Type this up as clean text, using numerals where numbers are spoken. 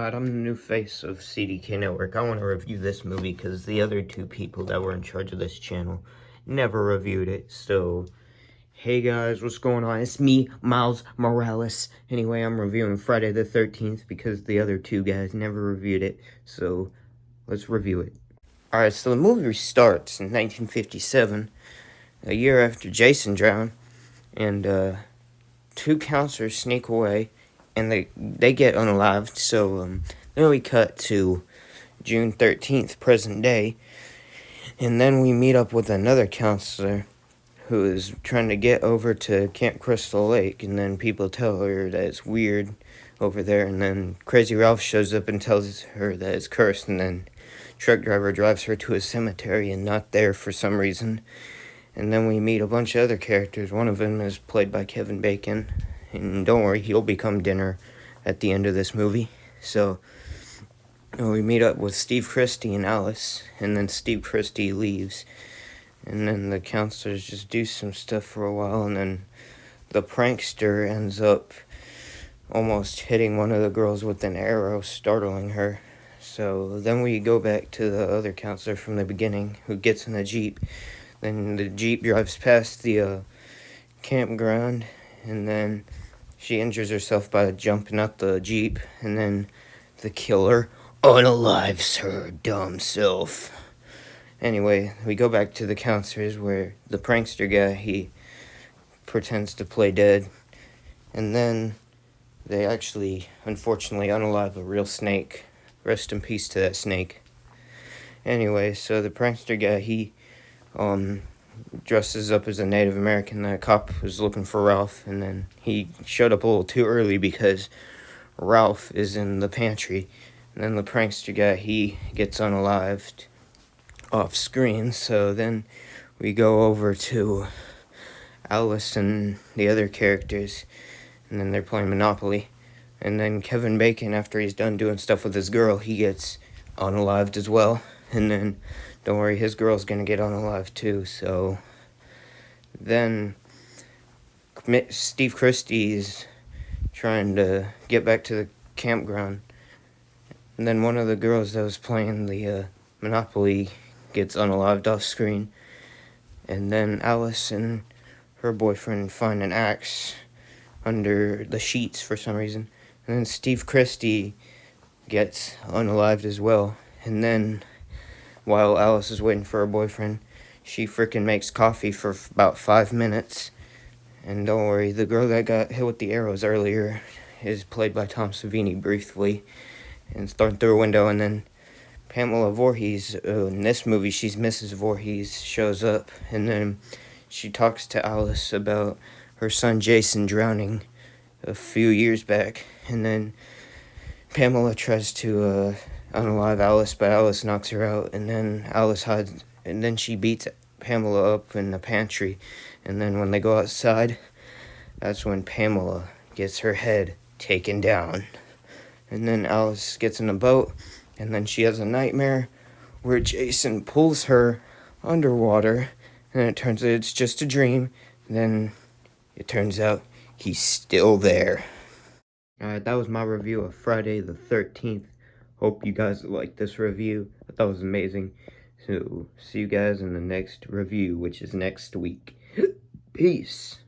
Alright, I'm the new face of CDK Network. I want to review this movie because the other two people that were in charge of this channel never reviewed it. So, hey guys, what's going on? It's me, Miles Morales. Anyway, I'm reviewing Friday the 13th because the other two guys never reviewed it. So, let's review it. Alright, so the movie starts in 1957, a year after Jason drowned, and two counselors sneak away, and they get unalived. So then we cut to June 13th, present day, and then we meet up with another counselor who is trying to get over to Camp Crystal Lake, and then people tell her that it's weird over there, and then Crazy Ralph shows up and tells her that it's cursed, and then truck driver drives her to a cemetery and not there for some reason. And then we meet a bunch of other characters. One of them is played by Kevin Bacon. And don't worry, he'll become dinner at the end of this movie. So, we meet up with Steve Christie and Alice. And then Steve Christie leaves. And then the counselors just do some stuff for a while. And then the prankster ends up almost hitting one of the girls with an arrow, startling her. So, then we go back to the other counselor from the beginning, who gets in a Jeep. Then the Jeep drives past the campground, and then she injures herself by jumping out the Jeep, and then the killer unalives her dumb self. Anyway, we go back to the counselors where the prankster guy, he pretends to play dead, and then they actually, unfortunately, unalive a real snake. Rest in peace to that snake. Anyway, so the prankster guy, he dresses up as a Native American. The cop was looking for Ralph, and then he showed up a little too early because Ralph is in the pantry. And then the prankster guy, he gets unalived off screen. So then we go over to Alice and the other characters, and then they're playing Monopoly. And then Kevin Bacon, after he's done doing stuff with his girl, he gets unalived as well. And then, don't worry, his girl's gonna get unalived too. So then Steve Christie's trying to get back to the campground. And then one of the girls that was playing the Monopoly gets unalived off screen. And then Alice and her boyfriend find an axe under the sheets for some reason. And then Steve Christie gets unalived as well. And then, while Alice is waiting for her boyfriend, she frickin' makes coffee for about 5 minutes. And don't worry, the girl that got hit with the arrows earlier is played by Tom Savini briefly, and it's thrown through a window. And then Pamela Voorhees, in this movie, she's Mrs. Voorhees, shows up. And then she talks to Alice about her son Jason drowning a few years back. And then Pamela tries to unalive Alice, but Alice knocks her out, and then Alice hides, and then she beats Pamela up in the pantry. And then when they go outside, that's when Pamela gets her head taken down. And then Alice gets in a boat, and then she has a nightmare where Jason pulls her underwater, and it turns out it's just a dream. And then it turns out he's still there. Alright, that was my review of Friday the 13th. Hope you guys liked this review. I thought it was amazing. So, see you guys in the next review, which is next week. Peace.